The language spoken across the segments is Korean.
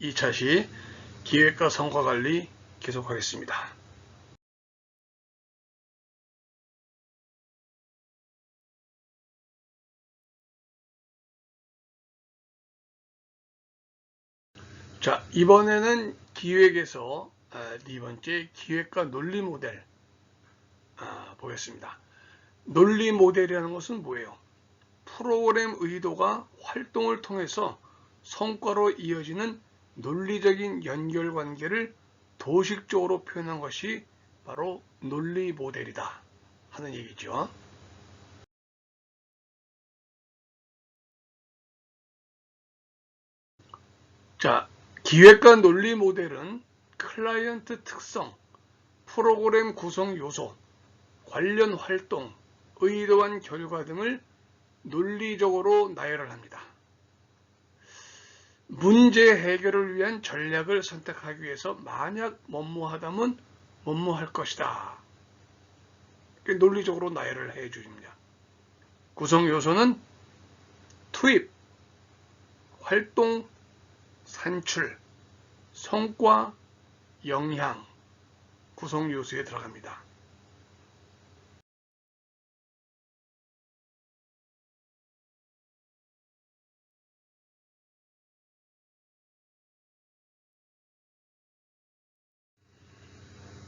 2차 시 기획과 성과관리 계속하겠습니다. 자, 이번에는 기획에서 네 번째 기획과 논리 모델 보겠습니다. 논리 모델이라는 것은 뭐예요? 프로그램 의도가 활동을 통해서 성과로 이어지는 논리적인 연결관계를 도식적으로 표현한 것이 바로 논리 모델이다 하는 얘기죠. 자, 기획과 논리 모델은 클라이언트 특성, 프로그램 구성 요소, 관련 활동, 의도한 결과 등을 논리적으로 나열을 합니다. 문제 해결을 위한 전략을 선택하기 위해서 만약 뭐뭐하다면 뭐뭐할 것이다. 논리적으로 나열을 해 주십니다. 구성 요소는 투입, 활동, 산출, 성과, 영향, 구성 요소에 들어갑니다.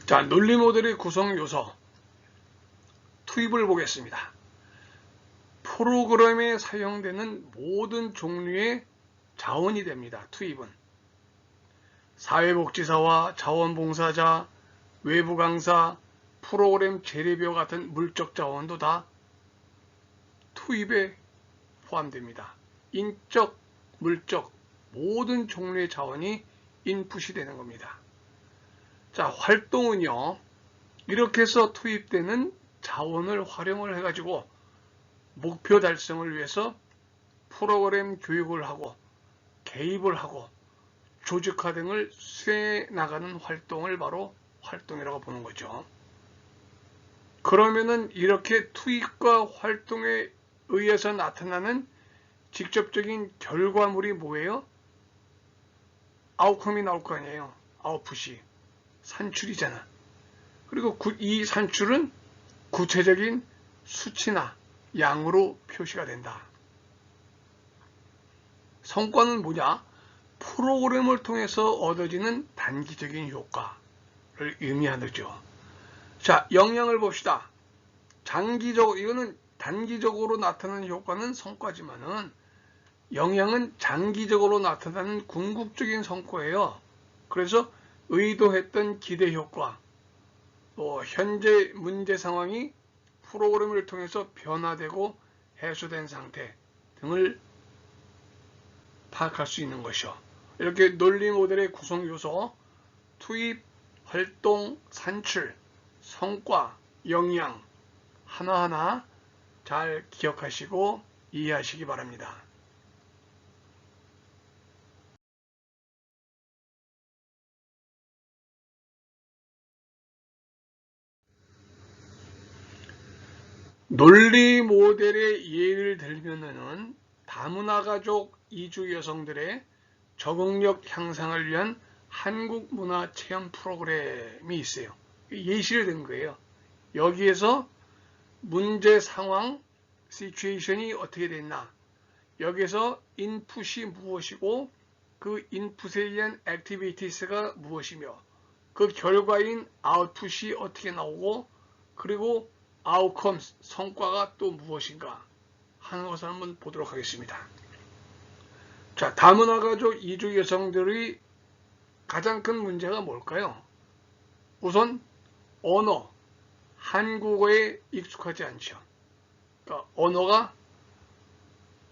자, 논리 모델의 구성 요소, 투입을 보겠습니다. 프로그램에 사용되는 모든 종류의 자원이 됩니다. 투입은. 사회복지사와 자원봉사자, 외부 강사, 프로그램 재래비와 같은 물적 자원도 다 투입에 포함됩니다. 인적, 물적, 모든 종류의 자원이 인풋이 되는 겁니다. 자, 활동은요, 이렇게 해서 투입되는 자원을 활용을 해가지고 목표 달성을 위해서 프로그램 교육을 하고 개입을 하고 조직화 등을 수행해 나가는 활동을 바로 활동이라고 보는 거죠. 그러면은 이렇게 투입과 활동에 의해서 나타나는 직접적인 결과물이 뭐예요? 아웃컴이 나올 거 아니에요. 아웃풋이. 산출이잖아. 그리고 이 산출은 구체적인 수치나 양으로 표시가 된다. 성과는 뭐냐? 프로그램을 통해서 얻어지는 단기적인 효과를 의미하죠. 자, 영향을 봅시다. 이거는 단기적으로 나타나는 효과는 성과지만은 영향은 장기적으로 나타나는 궁극적인 성과예요. 그래서 의도했던 기대 효과, 또 현재 문제 상황이 프로그램을 통해서 변화되고 해소된 상태 등을 파악할 수 있는 것이요. 이렇게 논리 모델의 구성 요소, 투입, 활동, 산출, 성과, 영향 하나하나 잘 기억하시고 이해하시기 바랍니다. 논리 모델의 예를 들면은 다문화 가족 이주 여성들의 적응력 향상을 위한 한국 문화 체험 프로그램이 있어요. 예시를 든 거예요. 여기에서 문제 상황, 시츄에이션이 어떻게 됐나, 여기서 인풋이 무엇이고 그 인풋에 의한 액티비티스가 무엇이며 그 결과인 아웃풋이 어떻게 나오고 그리고 아웃컴, 성과가 또 무엇인가 하는 것을 한번 보도록 하겠습니다. 자, 다문화 가족 이주 여성들의 가장 큰 문제가 뭘까요? 우선 언어, 한국어에 익숙하지 않죠. 그러니까 언어가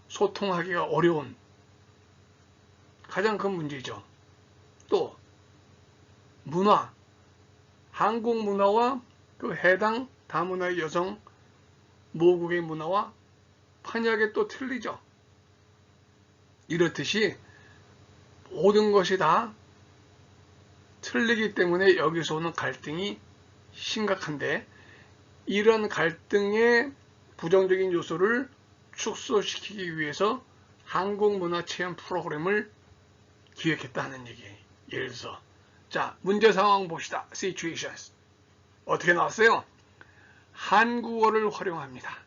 소통하기가 어려운 가장 큰 문제죠. 또 문화, 한국 문화와 그 해당 다문화 여성 모국의 문화와 판이하게 또 틀리죠. 이렇듯이 모든 것이 다 틀리기 때문에 여기서 오는 갈등이 심각한데, 이런 갈등의 부정적인 요소를 축소시키기 위해서 한국 문화 체험 프로그램을 기획했다는 얘기. 예를 들어서 자, 문제 상황 봅시다. situations. 어떻게 나왔어요? 한국어를 활용합니다.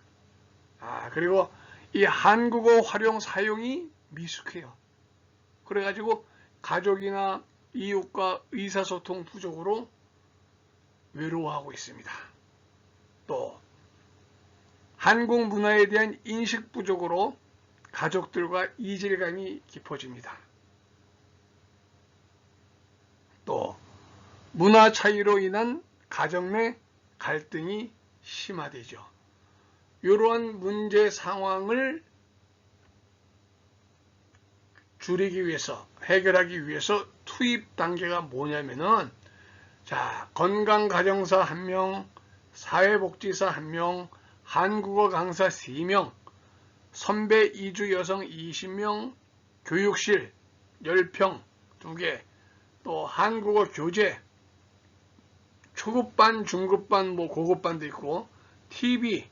그리고 이 한국어 활용 사용이 미숙해요. 그래가지고 가족이나 이웃과 의사소통 부족으로 외로워하고 있습니다. 또 한국 문화에 대한 인식 부족으로 가족들과 이질감이 깊어집니다. 또 문화 차이로 인한 가정 내 갈등이 심화되죠. 이러한 문제 상황을 줄이기 위해서, 해결하기 위해서 투입 단계가 뭐냐면은, 자, 건강가정사 1명, 사회복지사 1명, 한국어 강사 3명, 선배 이주 여성 20명, 교육실 10평 2개, 또 한국어 교재, 초급반, 중급반, 고급반도 있고, TV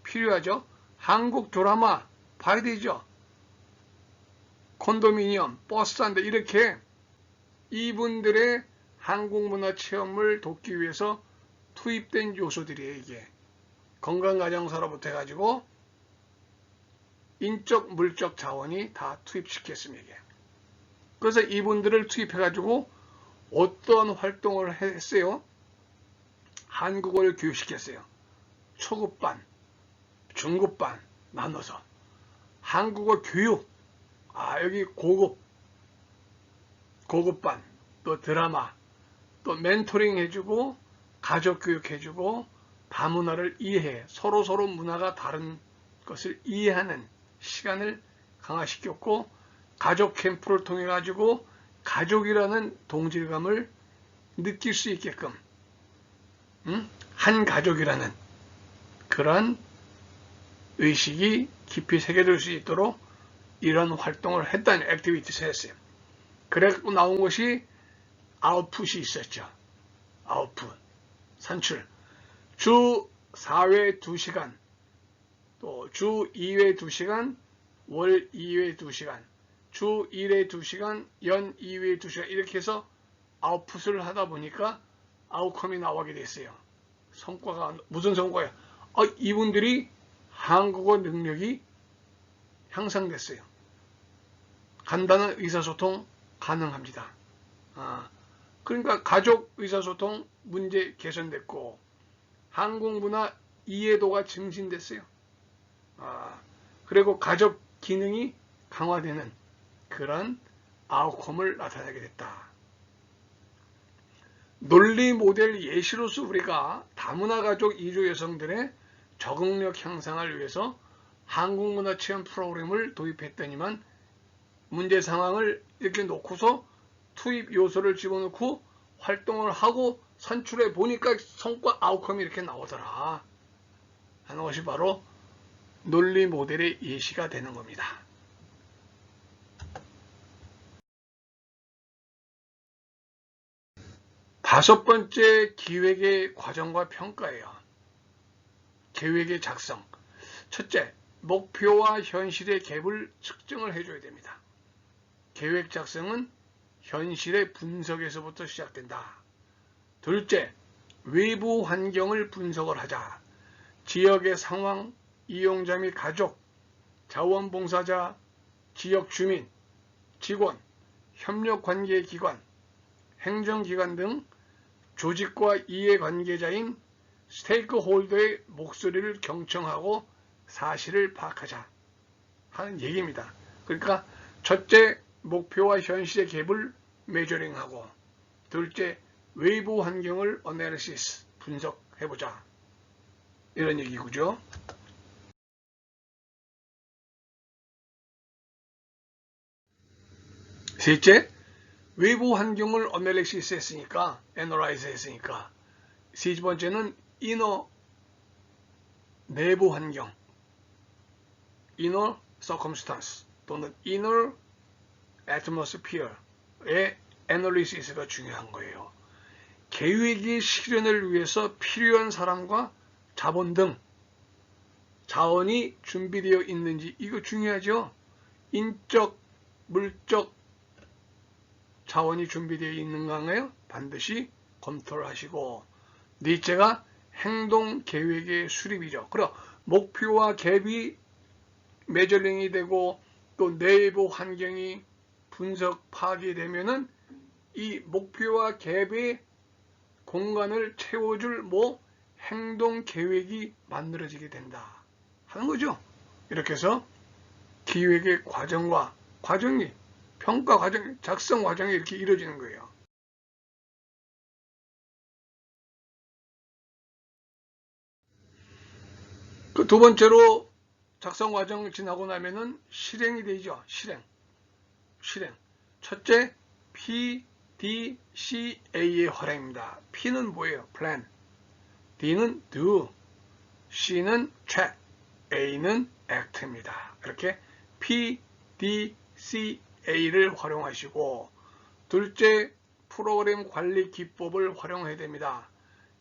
필요하죠. 한국 드라마 봐야 되죠. 콘도미니엄, 버스 한 대, 이렇게 이분들의 한국 문화 체험을 돕기 위해서 투입된 요소들이에요. 이게 건강가정사로부터 해가지고 인적, 물적 자원이 다 투입시켰습니다. 이게. 그래서 이분들을 투입해가지고 어떤 활동을 했어요? 한국어를 교육시켰어요. 초급반, 중급반 나눠서 한국어 교육, 여기 고급반, 또 드라마, 또 멘토링 해주고 가족 교육 해주고 다문화를 이해해, 서로 문화가 다른 것을 이해하는 시간을 강화시켰고, 가족 캠프를 통해 가지고 가족이라는 동질감을 느낄 수 있게끔, 한 가족이라는 그런 의식이 깊이 새겨질 수 있도록 이런 활동을 했다는 액티비티를 했어요. 그래서 나온 것이 아웃풋이 있었죠. 아웃풋, 산출. 주 4회 2시간, 또 주 2회 2시간, 월 2회 2시간, 주 1회 2시간, 연 2회 2시간, 이렇게 해서 아웃풋을 하다 보니까 아웃컴이 나오게 됐어요. 성과가 무슨 성과예요? 이분들이 한국어 능력이 향상됐어요. 간단한 의사소통 가능합니다. 그러니까 가족 의사소통 문제 개선됐고, 한국 문화 이해도가 증진됐어요. 그리고 가족 기능이 강화되는 그런 아웃컴을 나타내게 됐다. 논리 모델 예시로서 우리가 다문화 가족 이주 여성들의 적응력 향상을 위해서 한국 문화 체험 프로그램을 도입했더니만, 문제 상황을 이렇게 놓고서 투입 요소를 집어넣고 활동을 하고 산출해 보니까 성과 아웃컴이 이렇게 나오더라 하는 것이 바로 논리 모델의 예시가 되는 겁니다. 다섯 번째, 기획의 과정과 평가예요. 계획의 작성. 첫째, 목표와 현실의 갭을 측정을 해줘야 됩니다. 계획 작성은 현실의 분석에서부터 시작된다. 둘째, 외부 환경을 분석을 하자. 지역의 상황, 이용자 및 가족, 자원봉사자, 지역 주민, 직원, 협력관계기관, 행정기관 등 조직과 이해관계자인 스테이크홀더의 목소리를 경청하고 사실을 파악하자 하는 얘기입니다. 그러니까 첫째, 목표와 현실의 갭을 메저링하고, 둘째, 외부 환경을 어나리시스, 분석해보자, 이런 얘기고요. 셋째, 외부 환경을 어나리시스 했으니까, 애널라이즈 했으니까, 세 번째는 이너, 내부 환경, inner circumstance 또는 inner atmosphere의 애널리시스가 중요한 거예요. 계획의 실현을 위해서 필요한 사람과 자본 등 자원이 준비되어 있는지, 이거 중요하죠. 인적, 물적, 자원이 준비되어 있는가요? 반드시 검토를 하시고, 넷째가 행동 계획의 수립이죠. 그럼 목표와 갭이 메저링이 되고 또 내부 환경이 분석 파악이 되면은 이 목표와 갭의 공간을 채워줄 행동 계획이 만들어지게 된다 하는 거죠. 이렇게 해서 기획의 과정과 과정이 평가 과정, 작성 과정이 이렇게 이루어지는 거예요. 그 두 번째로 작성 과정 지나고 나면은 실행이 되죠. 실행. 첫째, PDCA의 활용입니다. P는 뭐예요? Plan. D는 Do. C는 Check. A는 Act입니다. 이렇게 PDCA를 활용하시고, 둘째, 프로그램 관리 기법을 활용해야 됩니다.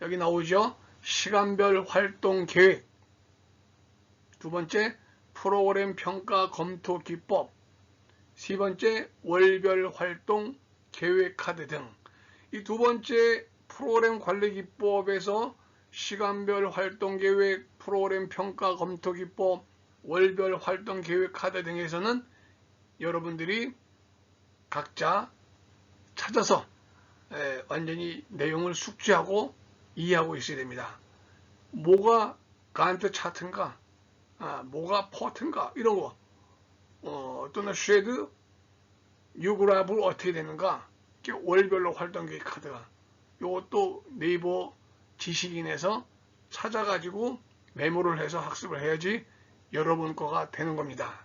여기 나오죠? 시간별 활동 계획. 두 번째, 프로그램 평가 검토 기법. 세 번째, 월별 활동 계획 카드 등. 이 두 번째 프로그램 관리 기법에서 시간별 활동 계획, 프로그램 평가 검토 기법, 월별 활동 계획 카드 등에서는 여러분들이 각자 찾아서 완전히 내용을 숙지하고 이해하고 있어야 됩니다. 뭐가 간트 차트인가, 뭐가 포트인가 이런 거, 또는 쉐드, 유그라브 어떻게 되는가, 월별로 활동 계획 카드가 이것도 네이버 지식인에서 찾아가지고 메모를 해서 학습을 해야지 여러분 거가 되는 겁니다.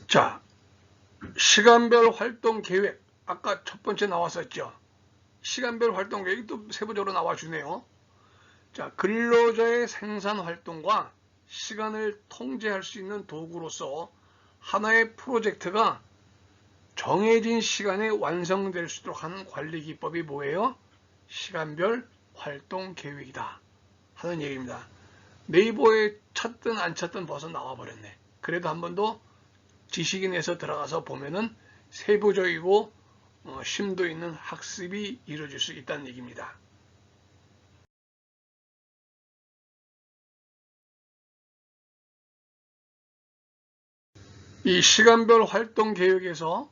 자, 시간별 활동 계획. 아까 첫 번째 나왔었죠. 시간별 활동 계획이 또 세부적으로 나와주네요. 자, 근로자의 생산 활동과 시간을 통제할 수 있는 도구로서 하나의 프로젝트가 정해진 시간에 완성될 수 있도록 하는 관리 기법이 뭐예요? 시간별 활동 계획이다 하는 얘기입니다. 네이버에 찾든 안 찾든 벌써 나와버렸네. 그래도 한 번 더 지식인에서 들어가서 보면은 세부적이고 심도 있는 학습이 이루어질 수 있다는 얘기입니다. 이 시간별 활동 계획에서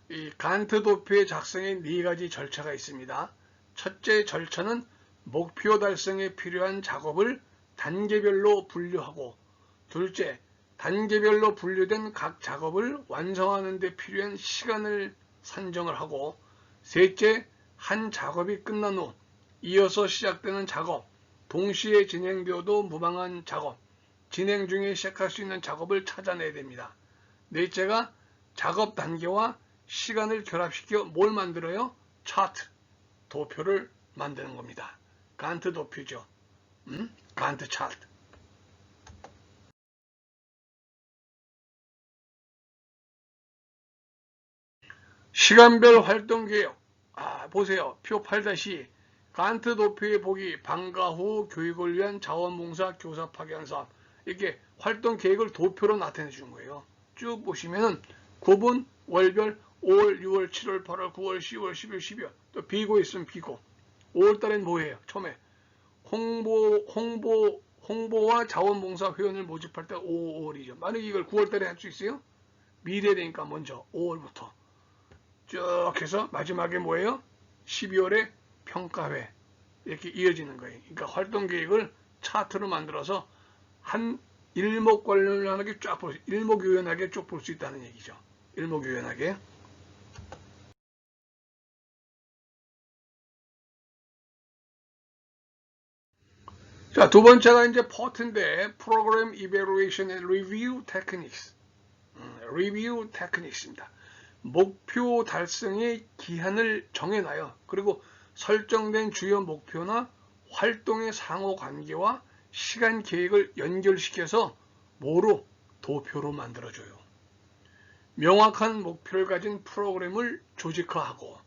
이 간트 도표의 작성에 네 가지 절차가 있습니다. 첫째 절차는 목표 달성에 필요한 작업을 단계별로 분류하고, 둘째, 단계별로 분류된 각 작업을 완성하는 데 필요한 시간을 산정을 하고, 셋째, 한 작업이 끝난 후 이어서 시작되는 작업, 동시에 진행되어도 무방한 작업, 진행 중에 시작할 수 있는 작업을 찾아내야 됩니다. 넷째가 작업 단계와 시간을 결합시켜 뭘 만들어요? 차트, 도표를 만드는 겁니다. 간트 도표죠. 간트 차트. 시간별 활동 계획. 보세요. 표 8-2. 간트 도표에 보기 방과 후 교육을 위한 자원봉사 교사 파견 사업. 이렇게 활동 계획을 도표로 나타내 주는 거예요. 쭉 보시면은 9분, 월별, 5월, 6월, 7월, 8월, 9월, 10월, 11월, 12월. 또 비고 있으면 비고. 5월 달엔 뭐예요? 처음에 홍보와 자원봉사 회원을 모집할 때 5월이죠. 만약에 이걸 9월 달에 할 수 있어요? 미래되니까 먼저 5월부터 쭉 해서 마지막에 뭐예요? 12월에 평가회. 이렇게 이어지는 거예요. 그러니까 활동 계획을 차트로 만들어서 한 일목관련하게 쫙 볼 수, 일목요연하게 쭉 볼 수 있다는 얘기죠. 일목요연하게. 자, 두 번째가 이제 포트인데, Program Evaluation and Review Techniques. Review Techniques입니다. 목표 달성의 기한을 정해놔요. 그리고 설정된 주요 목표나 활동의 상호관계와 시간 계획을 연결시켜서 뭐로? 도표로 만들어줘요. 명확한 목표를 가진 프로그램을 조직화하고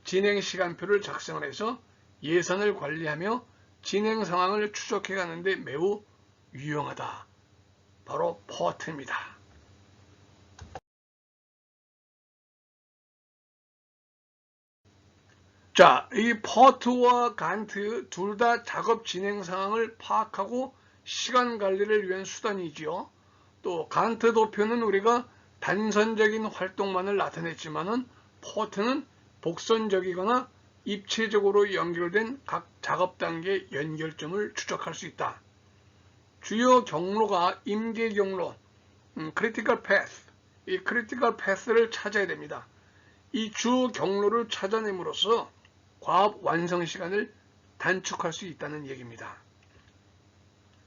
진행 시간표를 작성을 해서 예산을 관리하며 진행 상황을 추적해 가는데 매우 유용하다. 바로 퍼트입니다. 자, 이 퍼트와 간트 둘 다 작업 진행 상황을 파악하고 시간 관리를 위한 수단이지요. 또 간트 도표는 우리가 단선적인 활동만을 나타냈지만은 퍼트는 복선적이거나 입체적으로 연결된 각 작업 단계 연결점을 추적할 수 있다. 주요 경로가 임계 경로, critical path, 이 critical path를 찾아야 됩니다. 이 주 경로를 찾아냄으로써 과업 완성 시간을 단축할 수 있다는 얘기입니다.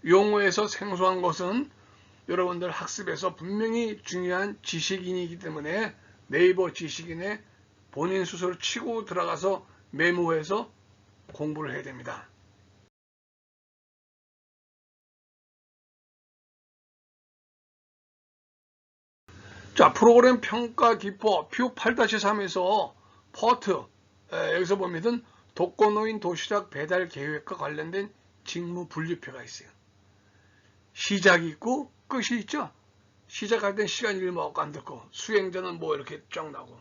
용어에서 생소한 것은 여러분들 학습에서 분명히 중요한 지식인이기 때문에 네이버 지식인에 본인 스스로 치고 들어가서 메모해서 공부를 해야 됩니다. 자, 프로그램 평가 기법 표 8-3에서 퍼트, 여기서 보면은 독거노인 도시락 배달 계획과 관련된 직무 분류표가 있어요. 시작이 있고 끝이 있죠. 시작할 땐 시간 일모하고 안 듣고 수행자는 뭐 이렇게 쫙 나오고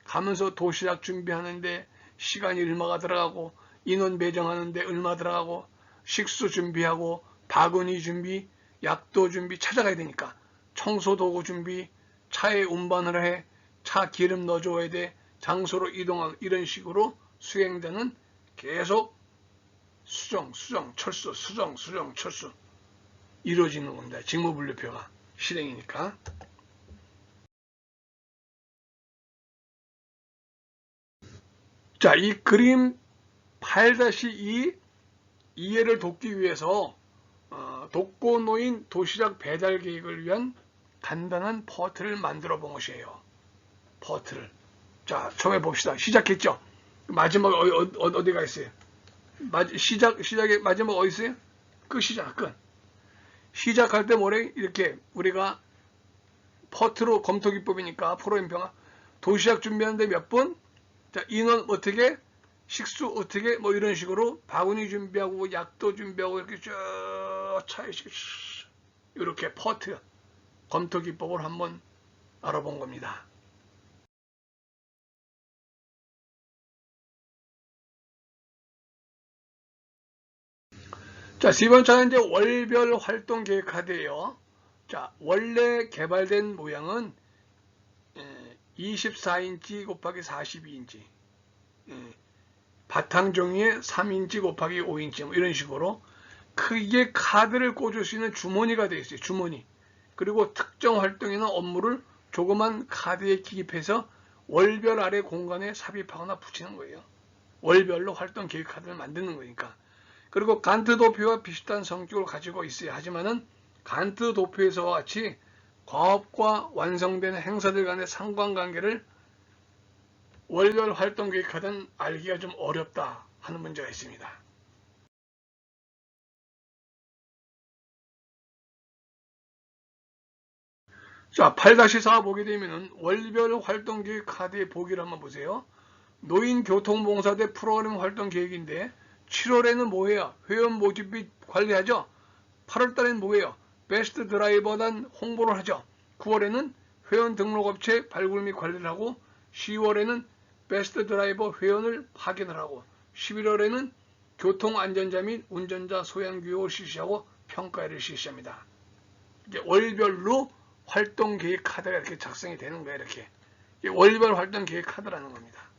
가면서 도시락 준비하는데 시간 일모가 들어가고 인원 배정하는데 얼마 들어가고 식수 준비하고 바구니 준비, 약도 준비 찾아가야 되니까 청소 도구 준비, 차에 운반을 해, 차 기름 넣어줘야 돼, 장소로 이동하고 이런 식으로 수행자는 계속 수정, 철수, 수정, 철수 이루어지는 겁니다. 직무분류표가 실행이니까. 자, 이 그림 8-2 이해를 돕기 위해서 독거노인 도시락 배달 계획을 위한 간단한 퍼트를 만들어 본 것이에요. 퍼트를. 자, 처음에 봅시다. 시작했죠? 마지막 어디가 있어요? 시작의 마지막 어디 있어요? 끝이잖아, 끝. 시작할 때 뭐래? 이렇게 우리가 퍼트로 검토 기법이니까 프로그램평가 도시락 준비하는데 몇 분? 자, 인원 어떻게? 식수 어떻게? 뭐 이런 식으로 바구니 준비하고 약도 준비하고 이렇게 쭉 차에 이렇게 퍼트 검토 기법을 한번 알아본 겁니다. 자, 세 번째는 이제 월별 활동 계획 카드예요. 자, 원래 개발된 모양은 24인치 곱하기 42인치, 바탕 종이에 3인치 곱하기 5인치 뭐 이런 식으로 크게 카드를 꽂을 수 있는 주머니가 되어 있어요. 주머니. 그리고 특정 활동이나 업무를 조그만 카드에 기입해서 월별 아래 공간에 삽입하거나 붙이는 거예요. 월별로 활동 계획 카드를 만드는 거니까. 그리고 간트 도표와 비슷한 성격을 가지고 있어야 하지만은 간트 도표에서와 같이 과업과 완성되는 행사들 간의 상관관계를 월별 활동 계획 카드는 알기가 좀 어렵다 하는 문제가 있습니다. 자, 8-4 보게 되면은 월별 활동 계획 카드의 보기를 한번 보세요. 노인교통봉사대 프로그램 활동 계획인데 7월에는 뭐해요? 회원 모집 및 관리하죠. 8월달에는 뭐해요? 베스트 드라이버단 홍보를 하죠. 9월에는 회원 등록업체 발굴 및 관리를 하고 10월에는 베스트 드라이버 회원을 확인을 하고 11월에는 교통안전자 및 운전자 소양 교육을 실시하고 평가를 실시합니다. 이제 월별로 활동 계획 카드가 이렇게 작성이 되는 거예요. 이렇게 월별 활동 계획 카드라는 겁니다.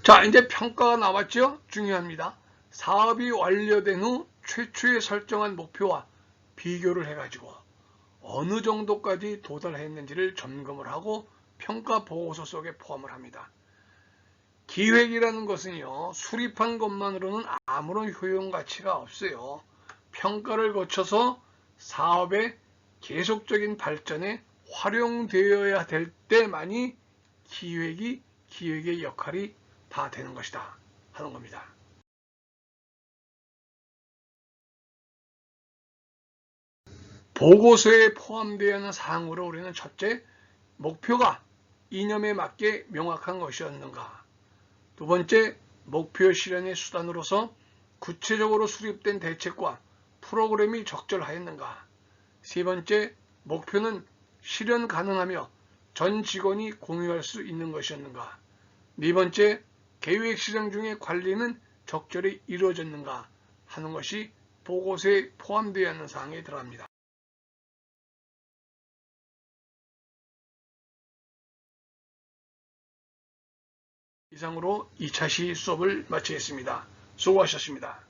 자, 이제 평가가 나왔죠? 중요합니다. 사업이 완료된 후 최초에 설정한 목표와 비교를 해가지고 어느 정도까지 도달했는지를 점검을 하고 평가 보고서 속에 포함을 합니다. 기획이라는 것은요, 수립한 것만으로는 아무런 효용 가치가 없어요. 평가를 거쳐서 사업의 계속적인 발전에 활용되어야 될 때만이 기획의 역할이 다 되는 것이다 하는 겁니다. 보고서에 포함되어 있는 사항으로 우리는 첫째, 목표가 이념에 맞게 명확한 것이었는가. 두 번째, 목표 실현의 수단으로서 구체적으로 수립된 대책과 프로그램이 적절하였는가? 세 번째, 목표는 실현 가능하며 전 직원이 공유할 수 있는 것이었는가? 네 번째, 계획 실행 중에 관리는 적절히 이루어졌는가 하는 것이 보고서에 포함되어 있는 사항에 들어갑니다. 이상으로 2차 시 수업을 마치겠습니다. 수고하셨습니다.